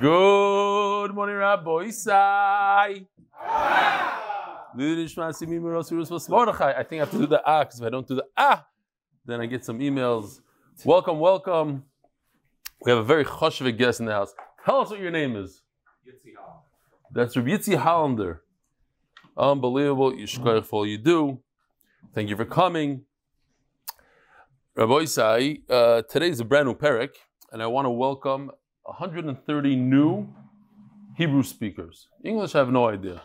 Good morning, Rabbi Isai. Nishmas, I think I have to do the because if I don't do the then I get some emails. Welcome, welcome. We have a very choshev guest in the house. Tell us what your name is. That's Rabbi Yitzi Hollander. Unbelievable. Yishkoyach for all you do. Thank you for coming. Rabbi Isai, today is a brand new perek, and I want to welcome 130 new Hebrew speakers. English, I have no idea.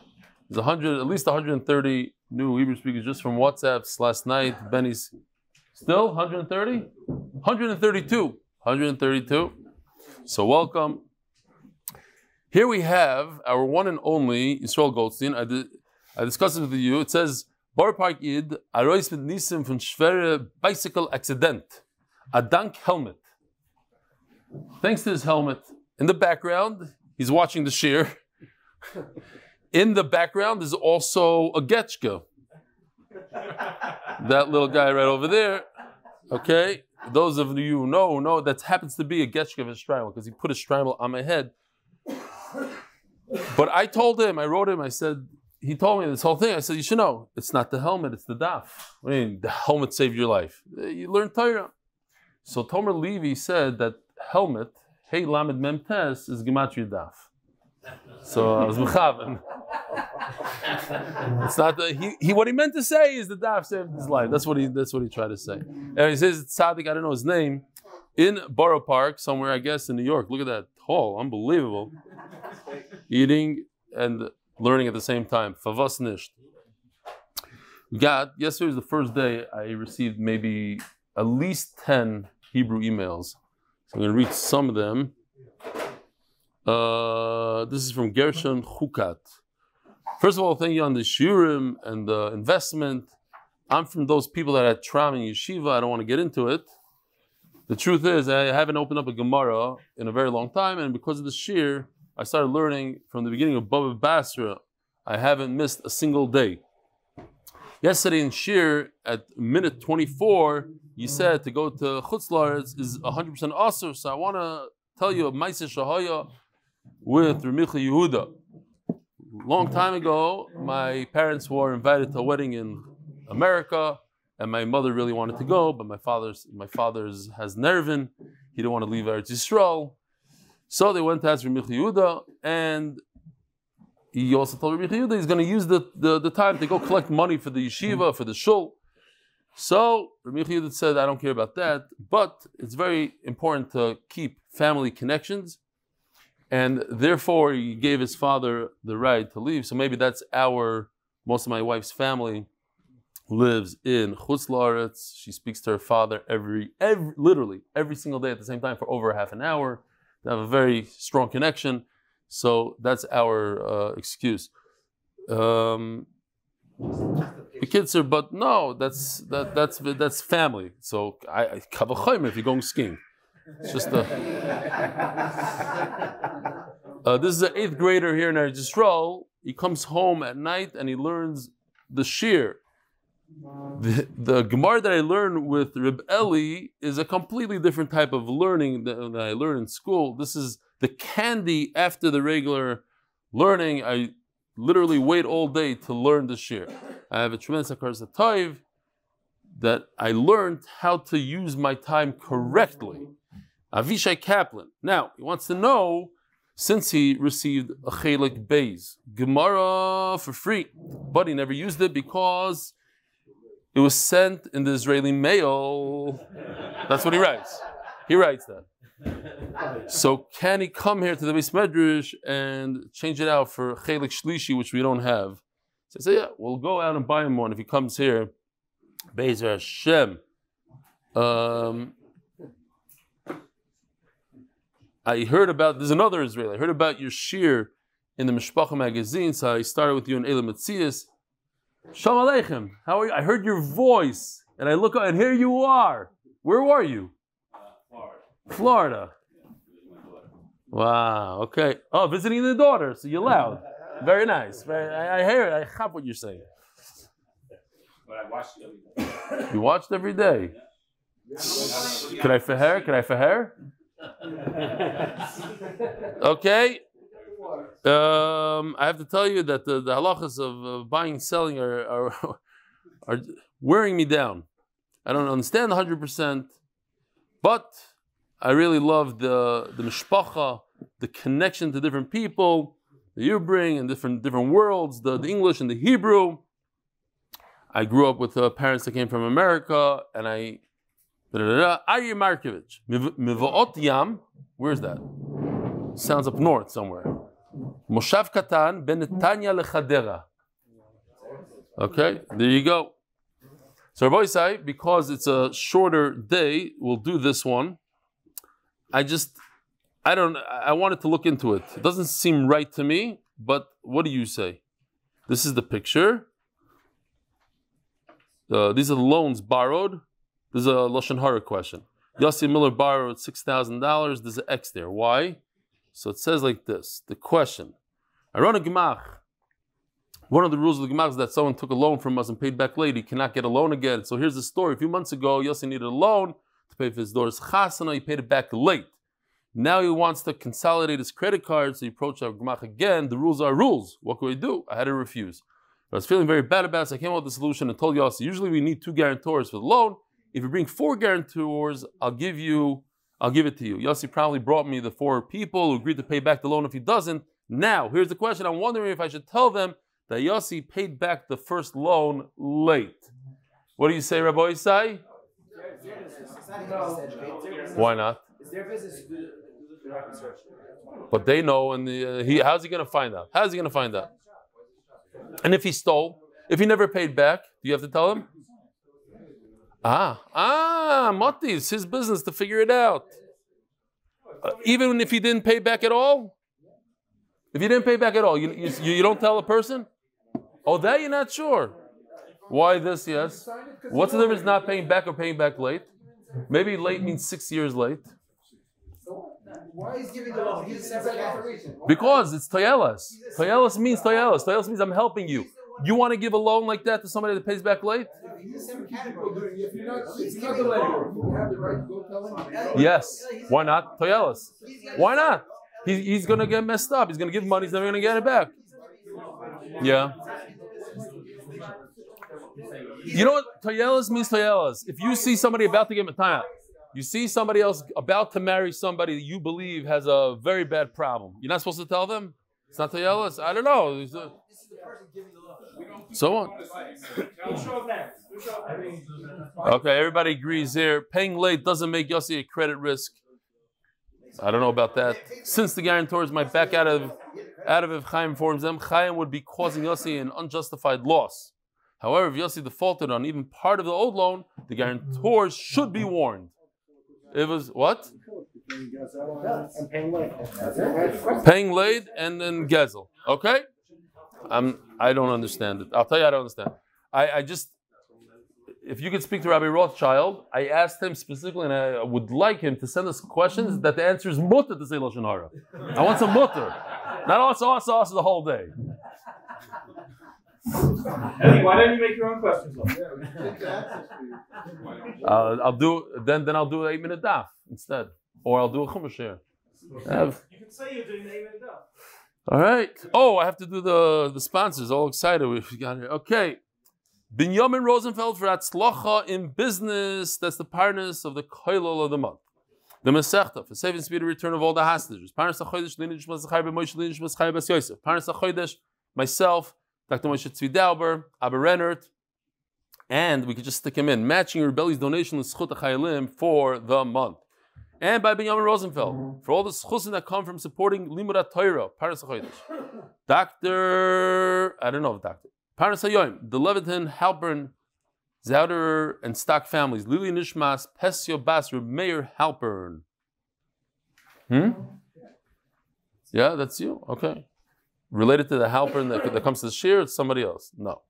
There's at least 130 new Hebrew speakers just from WhatsApps last night. Benny's still 130? 132. 132. So welcome. Here we have our one and only Yisrael Goldstein. I discussed it with you. It says, Bar Park Id, Arois mit Nisim von schwere bicycle accident. A dank helmet. Thanks to his helmet. In the background, he's watching the shear. In the background is also a getchka. That little guy right over there. Okay? Those of you who know that happens to be a getchka of a shtreimel, because he put a shtreimel on my head. But I told him, I wrote him, I said, he told me this whole thing. I said, you should know, it's not the helmet, it's the daf. I mean, the helmet saved your life. You learn Torah. So Tomer Levi said that helmet, hey lamed mem tes, is gematria daf. So I was mechaven. It's not what he meant to say is the daf saved his life. That's what he tried to say. And he says it's tzaddik, I don't know his name, in Borough Park somewhere, I guess in New York. Look at that hall, unbelievable. Eating and learning at the same time. Favas nisht. Yesterday was the first day I received maybe at least 10 Hebrew emails. So I'm going to read some of them. This is from Gershon Chukat. First of all, thank you on the shiurim and the investment. I'm from those people that had trauma in yeshiva. I don't want to get into it. The truth is, I haven't opened up a Gemara in a very long time, and because of the shiur, I started learning from the beginning of Bava Basra. I haven't missed a single day. Yesterday in shiur, at minute 24, you said to go to Chutz La'aretz is 100% asur. So I want to tell you a Maaseh Shahaya with Ramicha Yehuda. Long time ago, my parents were invited to a wedding in America, and my mother really wanted to go, but my father's has nervin. He didn't want to leave Eretz Yisrael. So they went to ask Ramicha Yehuda, and he also told Ramicha Yehuda he's going to use the time to go collect money for the yeshiva, for the shul. So Ramicha Yehuda said, I don't care about that, but it's very important to keep family connections. And therefore, he gave his father the right to leave. So maybe that's most of my wife's family lives in Chutz La'aretz. She speaks to her father literally every single day at the same time for over half an hour. They have a very strong connection. So that's our excuse. The kids are, but no, that's family. So I kavachayim if you're going skiing. It's just this is an 8th grader here in Eretz Yisrael. He comes home at night and he learns the shiur. The Gemara that I learned with Reb Eli is a completely different type of learning than I learned in school. This is the candy after the regular learning. I literally wait all day to learn the shiur. I have a tremendous hakaras hatov that I learned how to use my time correctly. Avishai Kaplan. Now, he wants to know, since he received a chelik beis, Gemara for free, but he never used it because it was sent in the Israeli mail. That's what he writes. He writes that. So can he come here to the Beis Medrash and change it out for chelik shlishi, which we don't have? So I say, yeah, we'll go out and buy him one if he comes here. Be'ez Hashem. I heard about, there's another Israeli, I heard about your shiur in the Mishpacha magazine, so I started with you in Elam Metzias. Shalom Aleichem, how are you? I heard your voice, and I look up, and here you are. Where were you? Florida. Wow, okay. Oh, visiting the daughter, so you're loud. Very nice. I hear it, I have what you're saying. But I watched every day. You watched every day? Could I faher? Okay. I have to tell you that the halachas of buying and selling are wearing me down. I don't understand 100%, but I really love the mishpacha, the connection to different people that you bring and different worlds, the English and the Hebrew. I grew up with parents that came from America, and Arye Markovich, Mivaot Yam, where's that? Sounds up north somewhere. Moshav Katan ben Netanya lechadera. Okay, there you go. So Rabbi Isai, because it's a shorter day, we'll do this one. I wanted to look into it. It doesn't seem right to me, but what do you say? This is the picture. These are the loans borrowed. This is a Lashon Hara question. Yossi Miller borrowed $6,000. There's an X there. Why? So it says like this. The question. I run a gemach. One of the rules of the gemach is that someone took a loan from us and paid back late. He cannot get a loan again. So here's the story. A few months ago, Yossi needed a loan to pay for his daughter's chasana. He paid it back late. Now he wants to consolidate his credit card, so he approached our gemach again. The rules are rules. What could we do? I had to refuse. But I was feeling very bad about it, so I came up with a solution and told Yossi, usually we need 2 guarantors for the loan. If you bring 4 guarantors, I'll give it to you. Yossi probably brought me the 4 people who agreed to pay back the loan if he doesn't. Now, here's the question. I'm wondering if I should tell them that Yossi paid back the first loan late. What do you say, Rabbi Isai? Why not? It's their business. But they know, and how's he going to find out? How's he going to find out? And if he stole, if he never paid back, do you have to tell him? Mati, it's his business to figure it out. Even if he didn't pay back at all? If you didn't pay back at all, you don't tell a person? Oh, that you're not sure. Why this, yes? What's the difference not paying back or paying back late? Maybe late means 6 years late. Why is giving the loan? He's a separate category. Because it's toyelas. Toyelas means toyelas. Toyelas means I'm helping you. You want to give a loan like that to somebody that pays back late? He's a separate category. If you're not the lender, you have the right to go tell him. Yes. Why not? Toyelas. Why not? He's going to get messed up. He's going to give money. He's never going to get it back. Yeah. You know what? Toyelas means toyelas. If you see somebody about to get matayah, you see somebody else about to marry somebody that you believe has a very bad problem, you're not supposed to tell them? It's not toyelas? I don't know. So on. Okay, everybody agrees here. Paying late doesn't make Yossi a credit risk. I don't know about that. Since the guarantors might back out of if Chaim informs them, Chaim would be causing Yossi an unjustified loss. However, if Yossi defaulted on even part of the old loan, the guarantors should be warned. It was what? Paying late and then gezel. Okay? I don't understand it. I'll tell you I don't understand. I just, if you could speak to Rabbi Rothschild, I asked him specifically, and I would like him to send us questions that the answer is mutter to say Lashon Hara. I want some mutter. Not also the whole day. Why don't you make your own questions? I'll do then I'll do an 8-minute daf instead, or I'll do a chumash here. You can say you're doing the 8-minute daf. All right. Oh, I have to do the sponsors. All excited we got here. Okay. Binyomin Rosenfeld for Hatzlocha in business. That's the parnas of the koilol of the month. The Masechta for saving speedy return of all the hostages. Parnas HaChodesh Nishmas Zechariah Bas Yosef. Parnas HaChodesh, myself, Dr. Moshe Tzvi Dauber, Abba Rennert, and we could just stick him in. Matching your belly's donation with Zchut Chayalim for the month. And by Binyomin Rosenfeld, for all the zchusim that come from supporting limud HaTorah, Paras HaChodesh. Paras HaYom, the Lewitan, Halpern, Zauderer, and Stock families. Liluy Nishmas, Pesia Basra, Mayor Halpern. Yeah, that's you? Okay. Related to the Halpern that comes to the shir, it's somebody else. No.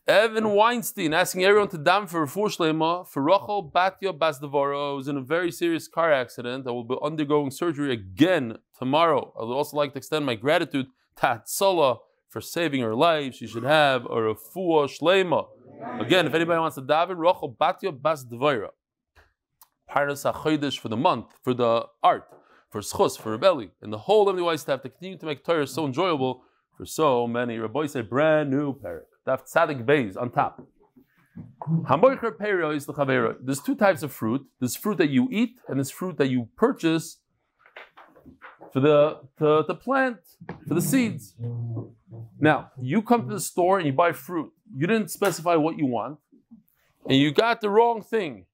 Evan Weinstein asking everyone to daven for refuah shleima for Rochel Batya Bas Devorah, who was in a very serious car accident that will be undergoing surgery again tomorrow. I would also like to extend my gratitude to Hatzolah for saving her life. She should have a refuah shleima. Again, if anybody wants to daven, Rochel Batya Bas Devorah. Parnas HaChodesh for the month, for the art, for schus, for rebelli, and the whole of the wise staff to continue to make Torah so enjoyable for so many. Rabbi say brand new parak. Daf Tzadik Beis on top. There's two types of fruit. There's fruit that you eat, and there's fruit that you purchase for the plant, for the seeds. Now, you come to the store and you buy fruit. You didn't specify what you want, and you got the wrong thing.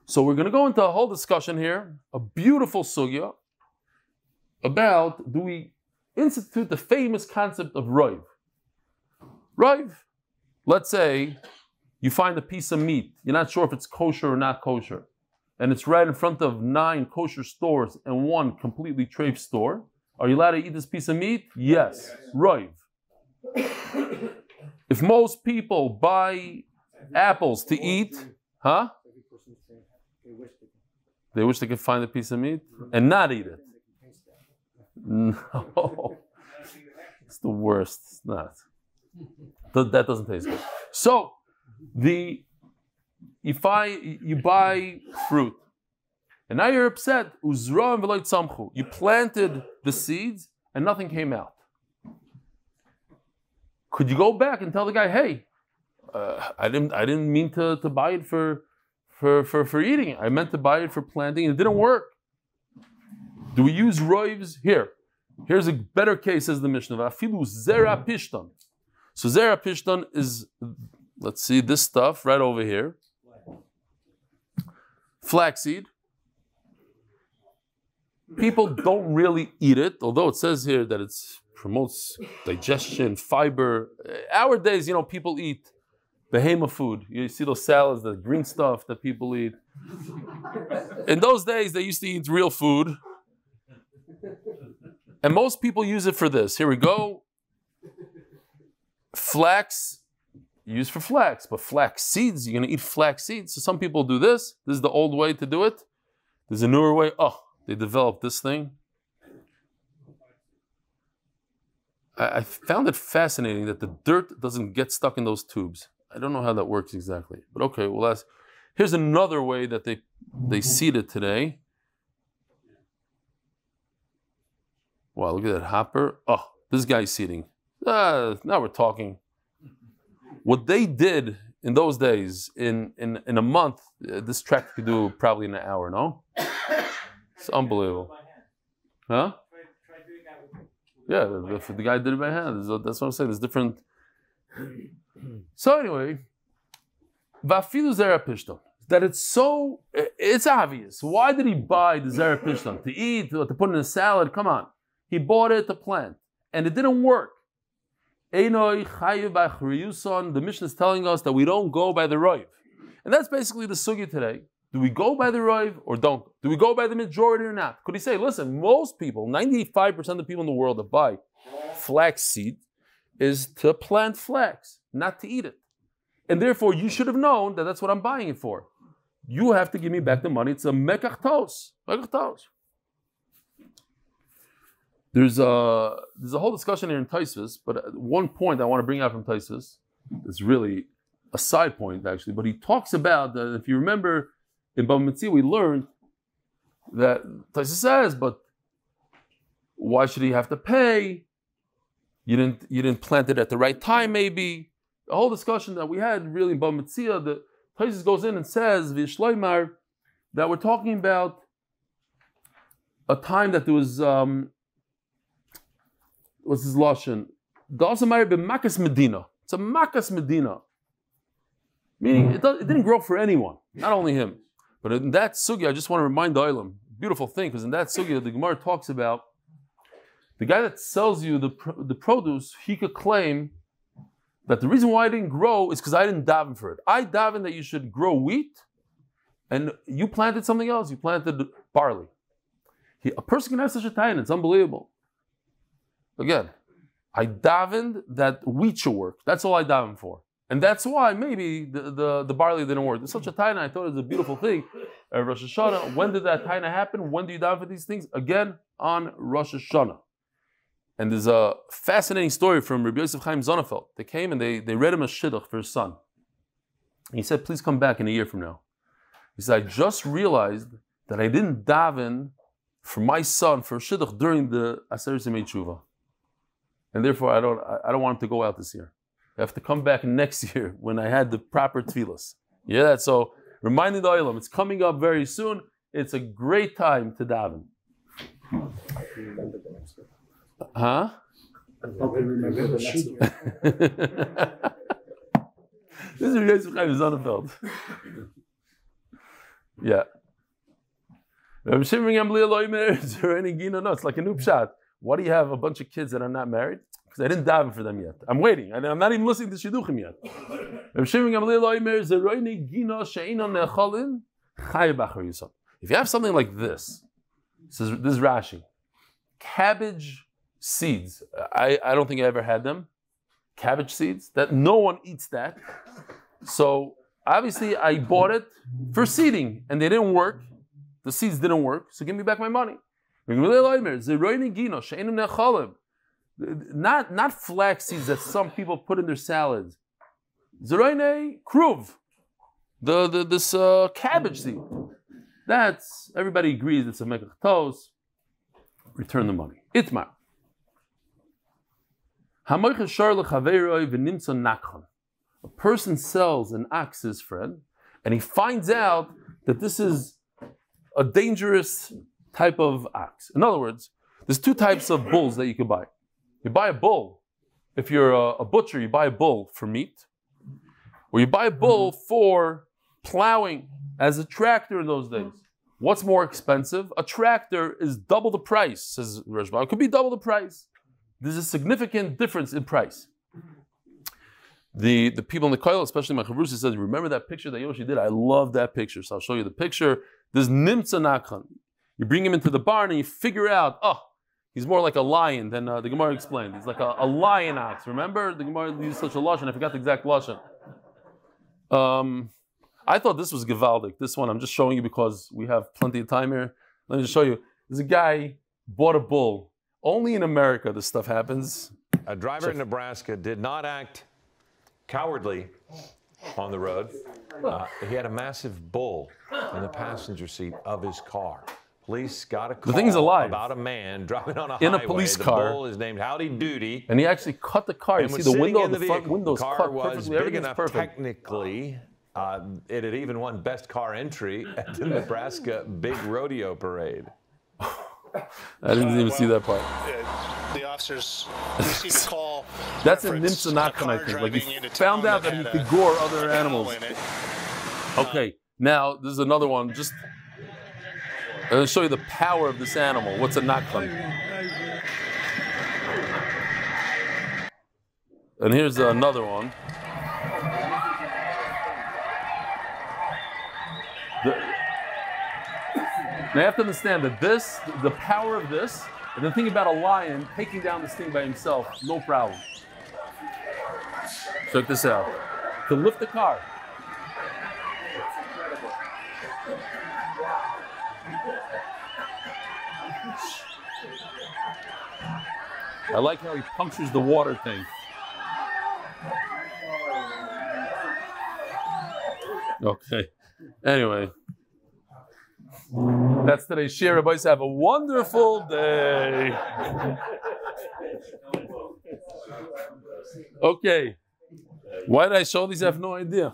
So we're going to go into a whole discussion here, a beautiful sugya, about do we institute the famous concept of roiv. Roiv, let's say you find a piece of meat. You're not sure if it's kosher or not kosher. And it's right in front of 9 kosher stores and 1 completely treif store. Are you allowed to eat this piece of meat? Yes. Roiv. If most people buy apples to eat, huh? They wish they could find a piece of meat and not eat it. No. It's the worst. It's not. That doesn't taste good. So, you buy fruit, and now you're upset. You planted the seeds, and nothing came out. Could you go back and tell the guy, "Hey, I didn't mean to buy it for eating. I meant to buy it for planting, and it didn't work." Do we use roivs here? Here's a better case, says the Mishnah. Afilu zera pishtan. So zera pishtan is, let's see, this stuff right over here. Flaxseed. People don't really eat it, although it says here that it promotes digestion, fiber. Our days, people eat behemoth food. You see those salads, the green stuff that people eat. In those days, they used to eat real food. And most people use it for this. Here we go. Flax, used for flax, but flax seeds, you're going to eat flax seeds. So some people do this. This is the old way to do it. There's a newer way. Oh, they developed this thing. I found it fascinating that the dirt doesn't get stuck in those tubes. I don't know how that works exactly. But okay, well, here's another way that they seed it today. Wow, look at that hopper. Oh, this guy's seeding. Now we're talking. What they did in those days, in a month, this tractor could do probably in an hour, no? It's unbelievable. Huh? Yeah, the guy did it by hand. That's what I'm saying. There's different. So anyway, vafilu zera pishton. That it's obvious. Why did he buy the zera pishton? To eat, to put in a salad? Come on. He bought it to plant. And it didn't work. The Mishnah is telling us that we don't go by the roiv. And that's basically the sugya today. Do we go by the roiv or don't? Do we go by the majority or not? Could he say, listen, most people, 95% of the people in the world that buy flax seed is to plant flax, not to eat it. And therefore, you should have known that that's what I'm buying it for. You have to give me back the money. It's a mekach tos. Mekach tos. There's a whole discussion here in Tosfos, but one point I want to bring out from Tosfos is really a side point, actually. But he talks about that, if you remember, in Bava Basra we learned that Tosfos says, but why should he have to pay? You didn't plant it at the right time, maybe. The whole discussion that we had really in Bava Basra, the Tosfos goes in and says, shleimah, that we're talking about a time that there was what's his lashon? Makas Medina. It's a Makas Medina. Meaning it didn't grow for anyone, not only him. But in that sugya, I just want to remind the Olam, beautiful thing, because in that sugya, the Gemara talks about the guy that sells you the produce, he could claim that the reason why I didn't grow is because I didn't daven for it. I daven that you should grow wheat, and you planted something else. You planted barley. A person can have such a time, it's unbelievable. Again, I davened that wheat should work. That's all I davened for. And that's why maybe the barley didn't work. It's such a taina. I thought it was a beautiful thing. Rosh Hashanah, when did that taina happen? When do you daven for these things? Again, on Rosh Hashanah. And there's a fascinating story from Rabbi Yosef Chaim Zonefeld. They came and they read him a shidduch for his son. And he said, please come back in a year from now. He said, I just realized that I didn't daven for my son for shidduch during the Aser Simei Tshuva. And therefore I don't want him to go out this year. I have to come back next year when I had the proper tefillas. Yeah, so reminding the Olam, it's coming up very soon. It's a great time to daven. Huh? This is Yosef Chaim Rosenfeld. Yeah. It's like a new pshat. Why do you have a bunch of kids that are not married? Because I didn't daven for them yet. I'm waiting. I'm not even listening to Shidduchim yet. If you have something like this, this is Rashi, cabbage seeds. I don't think I ever had them. Cabbage seeds. That no one eats that. So obviously I bought it for seeding, and they didn't work. The seeds didn't work. So give me back my money. Not flax seeds that some people put in their salads. Zeroine kruv. This cabbage seed. That's, everybody agrees it's a mekach tos. Return the money. Itmar. A person sells an ox to his friend, and he finds out that this is a dangerous type of ox. In other words, there's two types of bulls that you can buy. You buy a bull. If you're a butcher, you buy a bull for meat. Or you buy a bull for plowing as a tractor in those days. What's more expensive? A tractor is double the price, says Rashba. It could be double the price. There's a significant difference in price. The people in the koil, especially my chavrusa, says, remember that picture that Yoshi did? I love that picture. So I'll show you the picture. There's nimtza nakhan. You bring him into the barn and you figure out, he's more like a lion than the Gemara explained. He's like a lion ox. Remember? The Gemara used such a lashon. I forgot the exact lashon. I thought this was Gevaldik. This one I'm just showing you because we have plenty of time here. Let me just show you. There's a guy bought a bull. Only in America this stuff happens. A driver in Nebraska did not act cowardly on the road. He had a massive bull in the passenger seat of his car. Police got a call about a man driving on a highway. In a police car. The bull is named Howdy Doody. And he actually cut the car. You see the window, the front window's cut perfectly. Everything's perfect. Technically, it had even won best car entry at the Nebraska Big Rodeo Parade. I didn't even see that part. The officers received a call. That's a nimtzanakhan, I think. Like he found out that he could gore other animals. Okay, now this is another one. I'm going to show you the power of this animal. What's a nakhan? And here's another one. Now you have to understand that the power of this, and the thing about a lion taking down this thing by himself, no problem. Check this out. To lift the car. I like how he punctures the water tank. Okay. Anyway. That's today's share. Boys, have a wonderful day. Okay. Why did I show these? I have no idea.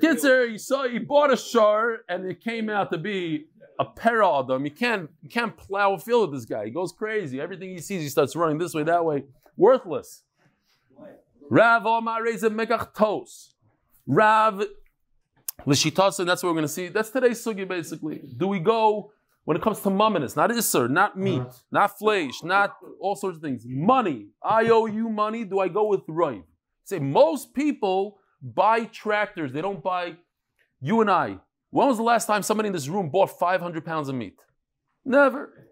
Kids, he bought a shar and it came out to be a paradam. You can't plow a field with this guy. He goes crazy. Everything he sees, he starts running this way, that way. Worthless. Rav Omar Reza Mekach Tos. Rav Lishitas, and that's what we're going to see. That's today's sugi basically. Do we go, when it comes to mumminess, not isser, not meat, not flesh, not all sorts of things. Money. I owe you money. Do I go with Roiv? Say most people buy tractors. They don't buy you and I. When was the last time somebody in this room bought 500 pounds of meat? Never.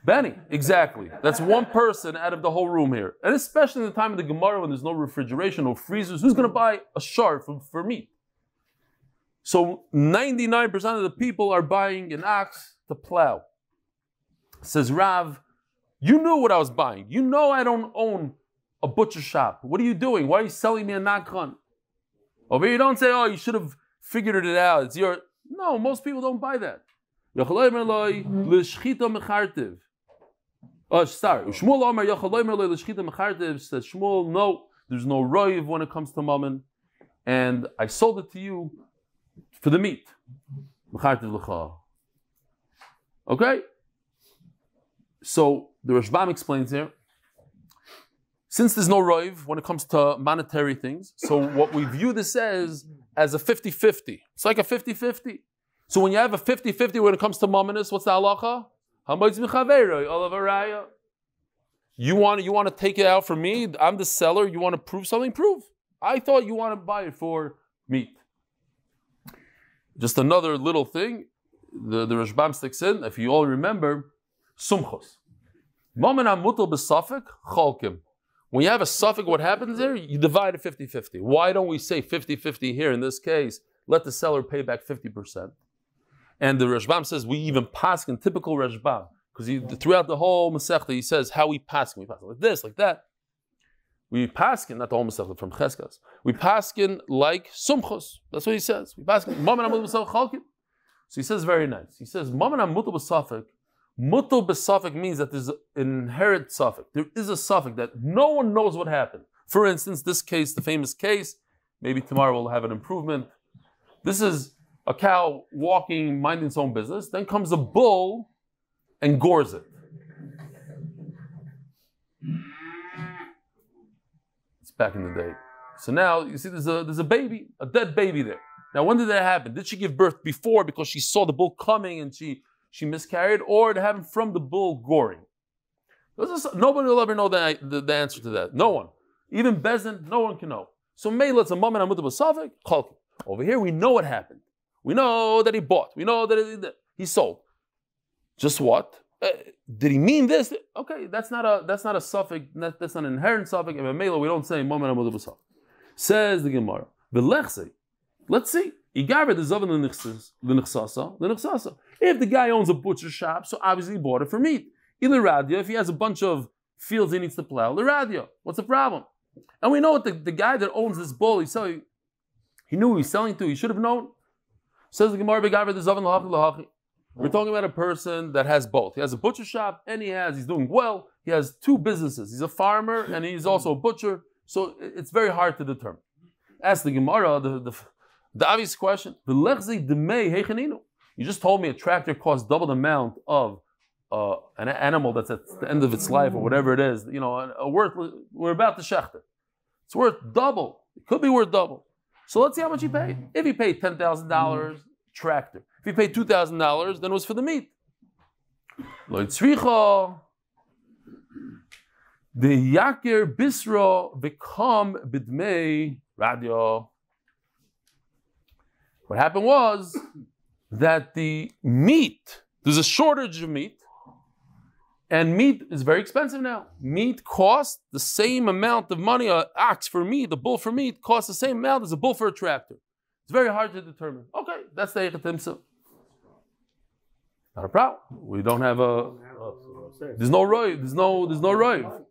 Benny, exactly. That's one person out of the whole room here. And especially in the time of the Gemara when there's no refrigeration, no freezers, who's going to buy a shar for meat? So 99% of the people are buying an ox to plow. Says Rav, you knew what I was buying. You know I don't own a butcher shop. What are you doing? Why are you selling me a nakhan? Over here you don't say, you should have figured it out. It's your... No, most people don't buy that. Sorry. Shmuel Omer says, Shmuel, no, there's no roiv when it comes to mammon, and I sold it to you for the meat. Okay? So the Rashbam explains here, since there's no roiv when it comes to monetary things, so what we view this as a 50-50. It's like a 50-50. So when you have a 50-50 when it comes to mammonis, what's the halacha? You want to take it out for me? I'm the seller. You want to prove something? Prove. I thought you want to buy it for meat. Just another little thing. The Rashbam sticks in. If you all remember, sumchos. When you have a suffix, what happens there? You divide it 50-50. Why don't we say 50-50 here in this case? Let the seller pay back 50%. And the Rashbam says we even paskin, typical Rashbam, because throughout the whole Masechta he says how we paskin. We paskin like this, like that. We paskin, not the whole Masechta from Cheskas. We paskin like sumchos. That's what he says. We paskin. So he says very nice. He says Maman mutal b'safek. Mutal b'safek means that there's an inherent suffix. There is a suffix that no one knows what happened. For instance, this case, the famous case. Maybe tomorrow we'll have an improvement. This is a cow walking, minding its own business. Then comes a bull and gores it. It's back in the day. So now you see there's a baby, a dead baby there. Now when did that happen? Did she give birth before because she saw the bull coming and she miscarried, or it happened from the bull goring? Nobody will ever know the answer to that. No one. Even Bezin, no one can know. So Mela, it's a moment Amud Beis. Over here we know what happened. We know that he bought. We know that he sold. Just what? Did he mean this? Okay, that's not a suffix. That's not an inherent suffix. And Mela, we don't say moment Amud Beis. Says the Gemara. Let's see. If the guy owns a butcher shop, so obviously he bought it for meat. If he has a bunch of fields he needs to plow, what's the problem? And we know what the guy that owns this bull, he knew who he's selling to. He should have known. Says the Gemara, we're talking about a person that has both. He has a butcher shop and he's doing well. He has two businesses. He's a farmer and he's also a butcher. So it's very hard to determine. Ask the Gemara, the obvious question. You just told me a tractor costs double the amount of an animal that's at the end of its life or whatever it is. We're about to shechter. It's worth double. It could be worth double. So let's see how much he paid. If he paid $10,000, tractor. If he paid $2,000, then it was for the meat. Lo tzricha. The yaker bisro become bidmei radio. What happened was that the meat, there's a shortage of meat, and meat is very expensive now. Meat costs the same amount of money, an ox for meat, a bull for meat, costs the same amount as a bull for a tractor. It's very hard to determine. Okay, that's the Eichatimsa. Not a problem. We don't have there's no roiv. There's no roiv.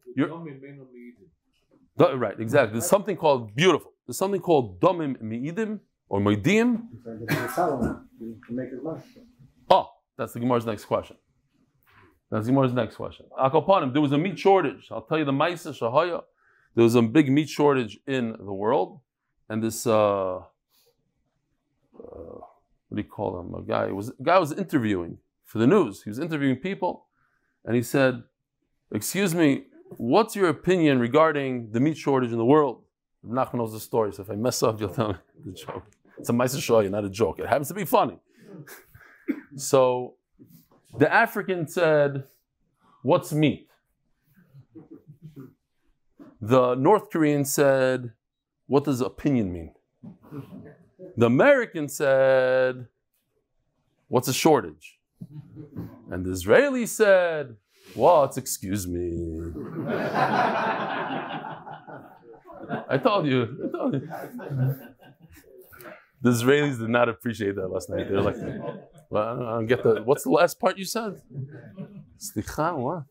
Right, exactly. There's something called, beautiful. There's something called domim mi'idim, or moidim. Oh, that's the Gemara's next question. There was a meat shortage. I'll tell you the Maisa Shahaya. There was a big meat shortage in the world. And this, what do you call him? A guy was interviewing for the news. He was interviewing people. And he said, excuse me, what's your opinion regarding the meat shortage in the world? Nachman knows the story, so if I mess up, you'll tell me the joke. It's a Maisa Shahaya, not a joke. It happens to be funny. So the African said, what's meat? The North Korean said, what does opinion mean? The American said, what's a shortage? And the Israeli said, what? Excuse me. I told you. The Israelis did not appreciate that last night. They're like, well, I don't get that. What's the last part you said? Slicha, what?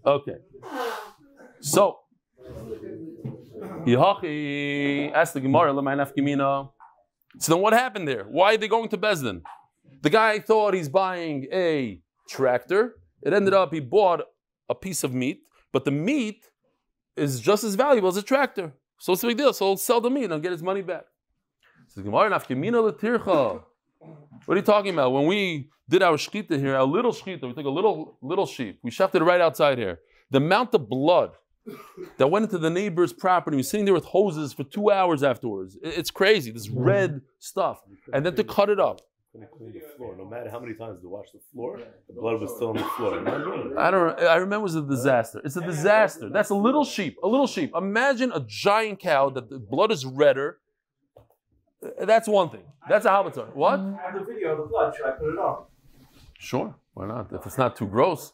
Okay. So, Asked the Gemara, so then what happened there? Why are they going to Bezdin? The guy thought he's buying a tractor. It ended up he bought a piece of meat, but the meat is just as valuable as a tractor. So it's a big deal. So he'll sell the meat and get his money back. So what are you talking about? When we did our shchita here, our little shchita, we took a little sheep. We shoved it right outside here. The amount of blood that went into the neighbor's property, he was sitting there with hoses for 2 hours afterwards. It's crazy, this red stuff. And then to cut it up. Clean the floor. No matter how many times they washed the floor, the blood was still on the floor. I remember it was a disaster. It's a disaster. That's a little sheep. Imagine a giant cow that the blood is redder. That's one thing. That's a Halpern. What? I have the video of the blood. Should I put it on? Sure. Why not? If it's not too gross.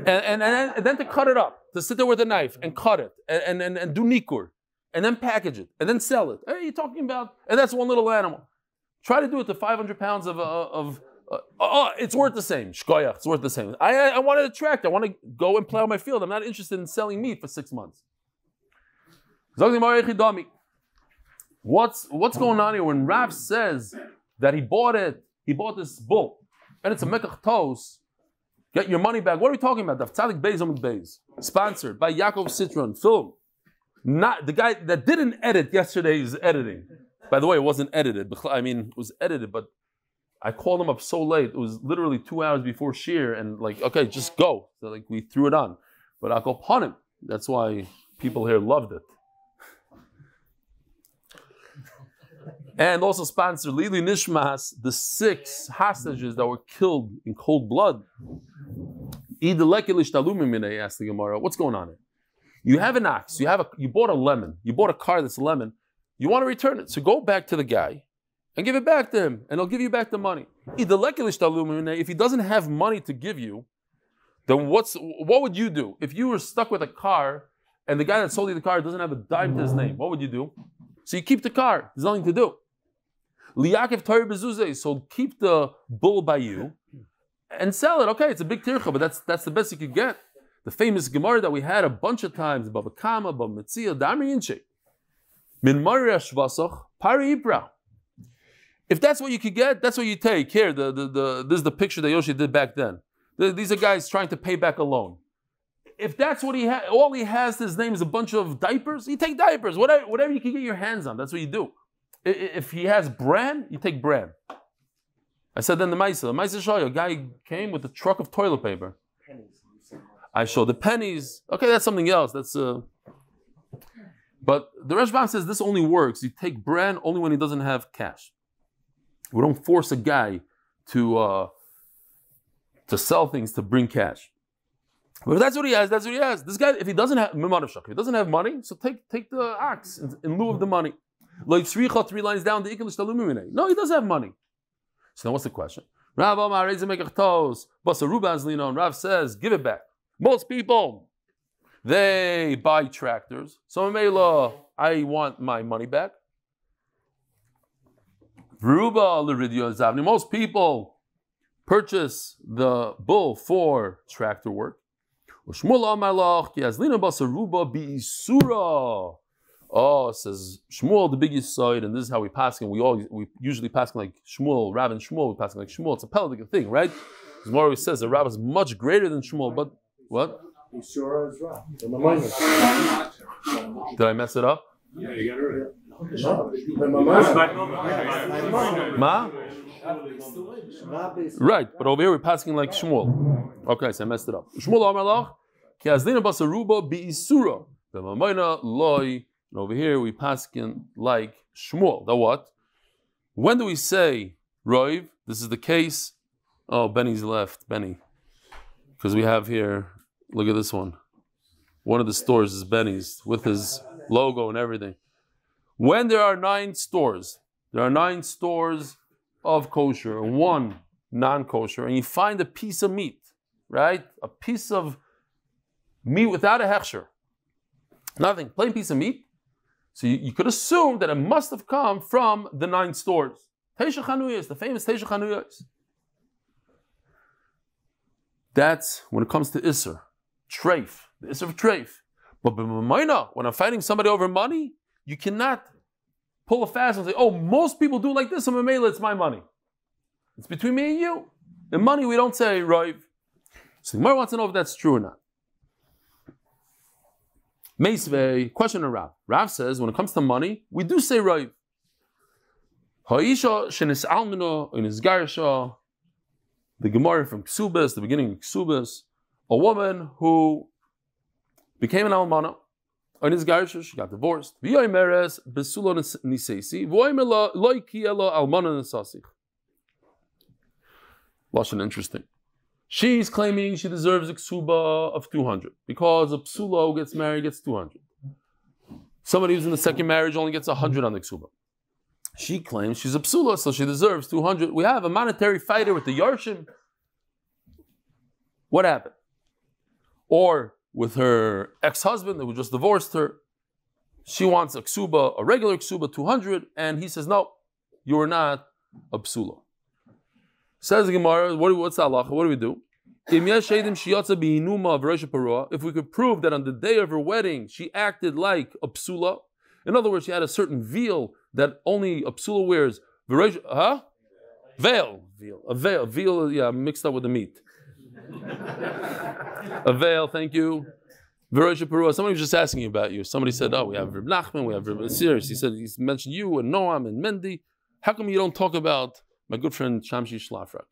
And then to cut it up, to sit there with a knife and cut it, and do nikur, and then package it, and then sell it. Hey, you're talking about, and that's one little animal. Try to do it to 500 pounds of it's worth the same. Shkoyach, it's worth the same. I wanted a tractor. I want to go and plow my field. I'm not interested in selling meat for 6 months. What's going on here when Rav says that he bought this bull, and it's a mekach tos, get your money back. What are we talking about? Daf Amud Beis, sponsored by CITRONFILMS. Not the guy that didn't edit yesterday's editing. By the way, it wasn't edited. I mean, it was edited, but I called him up so late. It was literally 2 hours before Shir, and like, okay, just go. So like, we threw it on. But I'll go upon him. That's why people here loved it. And also sponsored Liluy Nishmas, the 6 hostages that were killed in cold blood. Asked the Gemara, what's going on here? You have an ox, you bought a lemon, you bought a car that's a lemon, you want to return it. So go back to the guy and give it back to him, and he'll give you back the money. If he doesn't have money to give you, then what would you do? If you were stuck with a car and the guy that sold you the car doesn't have a dime to his name, what would you do? So you keep the car, there's nothing to do. So keep the bull by you and sell it. Okay, it's a big tircha, but that's the best you could get. The famous Gemara that we had a bunch of times, Bava Kama, Bava Metzia, Damri Inche. Min Maria Shvasach, Pari Ibra. If that's what you could get, that's what you take. Here, this is the picture that Yoshi did back then. These are guys trying to pay back a loan. If that's what he has, all he has, his name is a bunch of diapers, you take diapers. Whatever you can get your hands on, that's what you do. If he has bran, you take bran. I said then the Maisa show you, a guy came with a truck of toilet paper. I showed the pennies. Okay, that's something else. But the Rashbam says this only works. You take bran only when he doesn't have cash. We don't force a guy to sell things to bring cash. But if that's what he has, that's what he has. This guy, if he doesn't have money, so take the ox in lieu of the money. Like 3 lines down, no, he does have money. So then what's the question? Rav says, give it back. Most people, they buy tractors. So I want my money back. Most people purchase the bull for tractor work. Oh, says Shmuel, the biggest side, and this is how we pass. We usually pass like Shmuel, Rav and Shmuel. We pass like Shmuel. It's a Pelican thing, right? Because Mori says the Rav is much greater than Shmuel. But what? Did I mess it up? Yeah, you got it right. Ma? Right, but over here we're passing like Shmuel. Okay, so I messed it up. Shmuel Amalach, ki azlina basaruba bi'isura. The Mamayna loy. And over here we paskin like Shmuel. The what? When do we say Roiv? This is the case. Oh, Benny's left. Benny. Because we have here, look at this one. One of the stores is Benny's with his logo and everything. When there are 9 stores, there are 9 stores of kosher and 1 non-kosher, and you find a piece of meat, right? A piece of meat without a hechsher. Nothing, plain piece of meat. So you could assume that it must have come from the 9 stores. Teisha Chanuyos, the famous Teisha Chanuyos. That's when it comes to Isser, Treif, the Isser of Treif. But when I'm fighting somebody over money, you cannot pull a fast and say, oh, most people do like this, so it's my money. It's between me and you. In money, we don't say Rav. So the Gemara wants to know if that's true or not. Meisvei, question of Rav. Rav says, when it comes to money, we do say Rav. Ha'isha shenis almino in his garsha, the Gemara from Ksubas, the beginning of Ksubas, a woman who became an almana, in his garsha, she got divorced. V'yoimeres besulo nisesi, v'yoimer lo kielo almana nesasich. Lashon interesting. She's claiming she deserves a ksuba of 200 because a psula who gets married gets 200. Somebody who's in the second marriage only gets 100 on the ksuba. She claims she's a psula, so she deserves 200. We have a monetary fighter with the yarshim. What happened? Or with her ex-husband who just divorced her, she wants a ksuba, a regular ksuba, 200, and he says, no, you are not a psula. Says the Gemara, what's the halacha? What do we do? If we could prove that on the day of her wedding she acted like a psula, in other words, she had a certain veil that only a psula wears. Veil. A veil. Veal, yeah, mixed up with the meat. A veil, thank you. Somebody was just asking about you. Somebody said, oh, we have Reb Nachman, we have Reb Serious. He said, he's mentioned you and Noam and Mendy. How come you don't talk about my good friend Shamshi Shlafrak?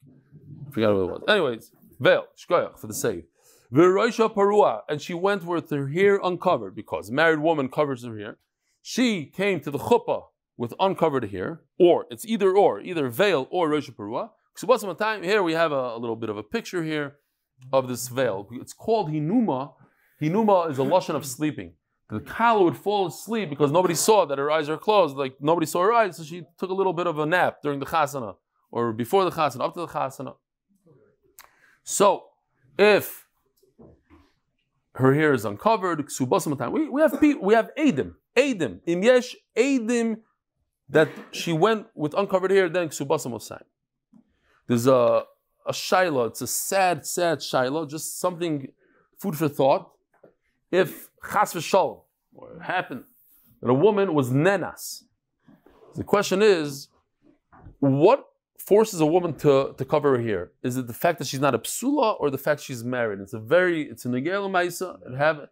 I forgot what it was. Anyways, veil, shkoyach, for the save. V'roisha parua, and she went with her hair uncovered, because a married woman covers her hair. She came to the chuppah with uncovered hair, or it's either veil or roisha parua. So time here we have a little bit of a picture here of this veil. It's called hinuma. Hinuma is a lashon of sleeping. The kala would fall asleep because nobody saw that her eyes are closed. Like nobody saw her eyes, so she took a little bit of a nap during the chasana, or before the chasana, up to the chasana. So, if her hair is uncovered, we have edim. Im yesh edim that she went with uncovered hair, then ksubasam osayim. There's a shaila. It's a sad shaila. Just something, food for thought. If chas v'shalom, or it happened that a woman was nenas, the question is, what forces a woman to cover her hair? Is it the fact that she's not a psula or the fact she's married? It's a negel ma'isa.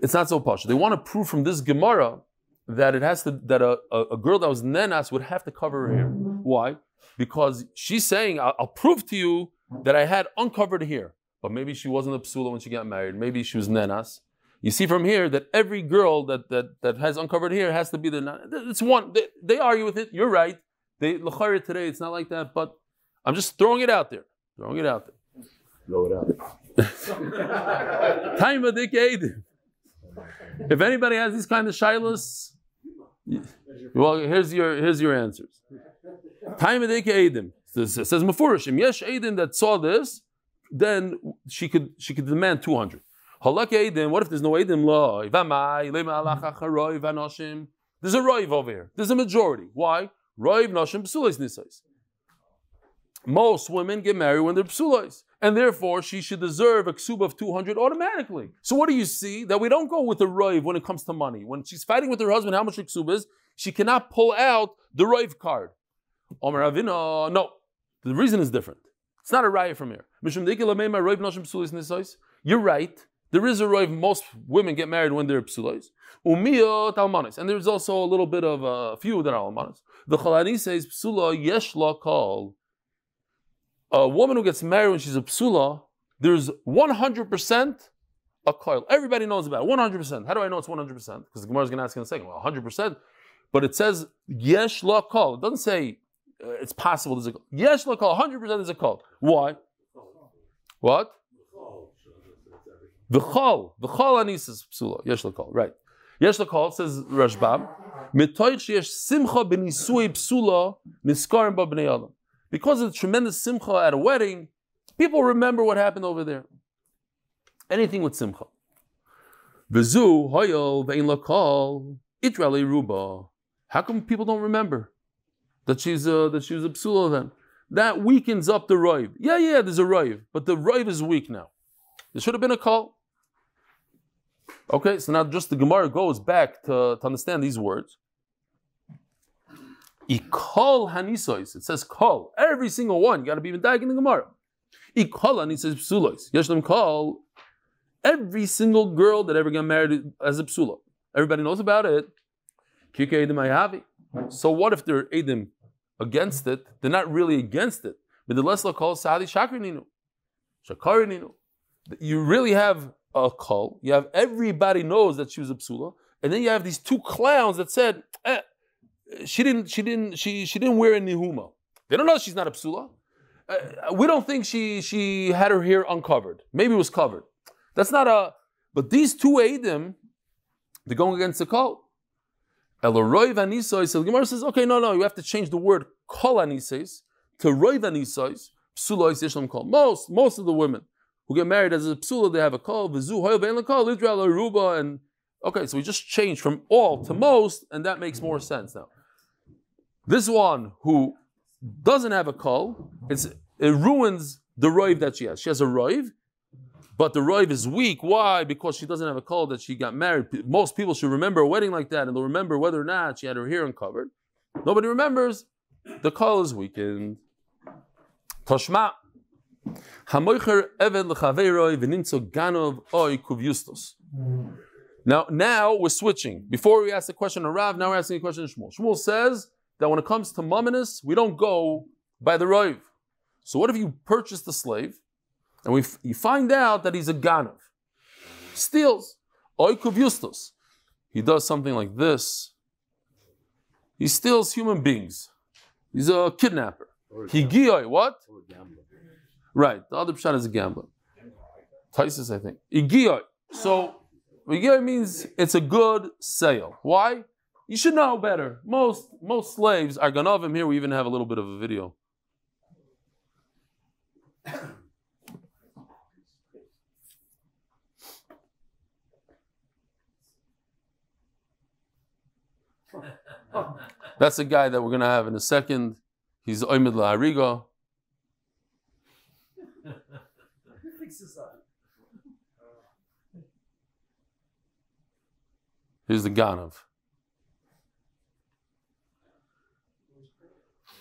It's not so posh. They want to prove from this Gemara that it has to, that a girl that was nenas would have to cover her hair. Why? Because she's saying, I'll prove to you that I had uncovered hair. But maybe she wasn't a psula when she got married. Maybe she was nenas. You see from here that every girl that has uncovered hair has to be the. It's one. They argue with it. You're right. L'chayr today, it's not like that. But I'm just throwing it out there. Throw it out. Time of Edim. If anybody has these kind of shilas, well, here's your answers. Time of Edim. It says Mefurishim. Yesh Edim that saw this. Then she could demand 200. Halak Edim, what if there's no Edim law? There's a Roiv over here. There's a majority. Why? Roiv Nashim Psulis Nisais. Most women get married when they're Psulis. And therefore, she should deserve a ksuba of 200 automatically. So what do you see? That we don't go with the Roiv when it comes to money. When she's fighting with her husband, how much her ksuba is, she cannot pull out the Roiv card. Omer Avina, no. The reason is different. It's not a raya from here. You're right. There is a roiv. Most women get married when they're psulos. And there's also a little bit of a few that are almanas. The Chalani says psula yesh la kal. A woman who gets married when she's a psula, there's 100% a coil. Everybody knows about it. 100%. How do I know it's 100%? Because the Gemara is going to ask in a second. Well, 100%. But it says yesh la kal. It doesn't say it's possible there's a call. Yesh la kal, 100% is a call. Why? What? V'chol anisas psula. Yesh la kal. Right. Yesh la kal says Rashbam. Mitoich sheyesh simcha b'nisui psula niskarim ba b'nei adam. Because of the tremendous simcha at a wedding, people remember what happened over there. Anything with simcha. V'zu hoyol ve'in la kal itrali ruba. How come people don't remember that she was a psula then? That weakens up the roiv. Yeah, there's a roiv, but the roiv is weak now. There should have been a call. Okay, so now just the Gemara goes back to understand these words. Ikol hanisois. It says kol. Every single one. You got to be medayek in the Gemara. Ikol hanisois psulois. Yeshlem kol. Every single girl that ever got married as a psula. Everybody knows about it. Kike edim hayavi. So what if they're edim against it? They're not really against it. But the less kol sadi shakrininu. Shakarininu. You really have a kol. You have everybody knows that she was a psula, and then you have these two clowns that said she didn't wear a nihuma. They don't know she's not a psula. We don't think she had her hair uncovered. Maybe it was covered. That's not a. But these two eidim, they're going against the kol. Eloroy vanisois. The Gemara says, okay, no, you have to change the word kol anisois to roy vanisois. Psulois yeshlam kol. Most of the women who get married as a psula, they have a kol, v'zu hoyel ve'en l'kol, Israel aruba, and okay, so we just changed from all to most, and that makes more sense now. This one who doesn't have a kol, it ruins the roiv that she has. She has a roiv, but the roiv is weak. Why? Because she doesn't have a kol that she got married. Most people should remember a wedding like that, and they'll remember whether or not she had her hair uncovered. Nobody remembers. The kol is weakened. Toshma. Now we're switching. Before we ask the question of Rav, now we're asking a question of Shmuel. Shmuel says that when it comes to mamonis, we don't go by the roiv. So what if you purchase the slave and you find out that he's a ganav? Steals. Oikuv yustos. He does something like this. He steals human beings. He's a kidnapper. Higiyoi, what? Right, the other pshat is a gambler. Taisus, I think. Igiyoi. So, igiyoi means it's a good sale. Why? You should know better. Most slaves are ganavim. Here we even have a little bit of a video. That's the guy that we're going to have in a second. He's Oymid La'ariga. Here's the Ganav.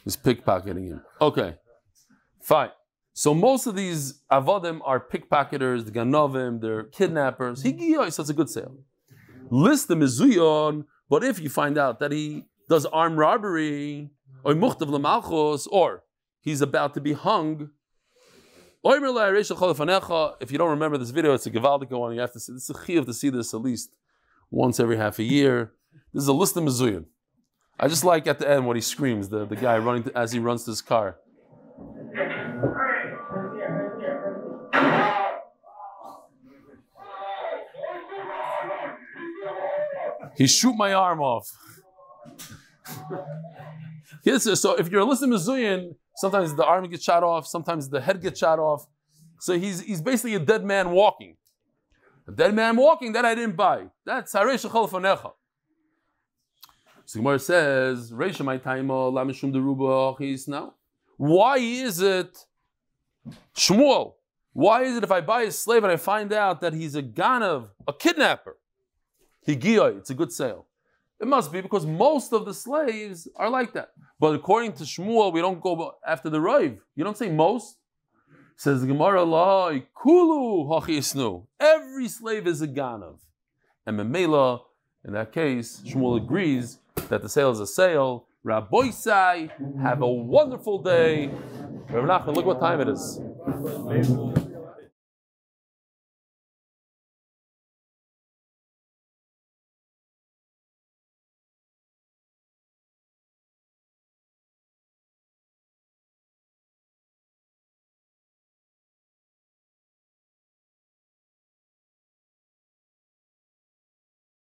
He's pickpocketing him. Okay, fine. So most of these avodim are pickpocketers, the Ganovim, they're kidnappers. So it's a good sale. List the Mizuyon, but if you find out that he does armed robbery, or muchtav l'malchus, or he's about to be hung, if you don't remember this video, it's a Gevaldik one. You have to see this. It's a chiyuv to see this at least once every half a year. This is a list of Mizuyin. I just like at the end when he screams, the guy running as he runs to his car. He shoot my arm off. So if you're a list of Mizuyin, sometimes the arm gets shot off, sometimes the head gets shot off. So he's basically a dead man walking. A dead man walking, that I didn't buy. That's Harei Shechol Fanecha. So Gemara says, Reisha my taimo la mishum deruba achis. Now, why is it, Shmuel, why is it if I buy a slave and I find out that he's a ganav, a kidnapper, higiyoi, it's a good sale? It must be because most of the slaves are like that. But according to Shmuel, we don't go after the Rav. You don't say most. Says the Gemara, kulu hachisnu. Every slave is a ganav. And Memela, in that case, Shmuel agrees that the sale is a sale. Rabbi Sai, have a wonderful day. Rav Nachman, look what time it is.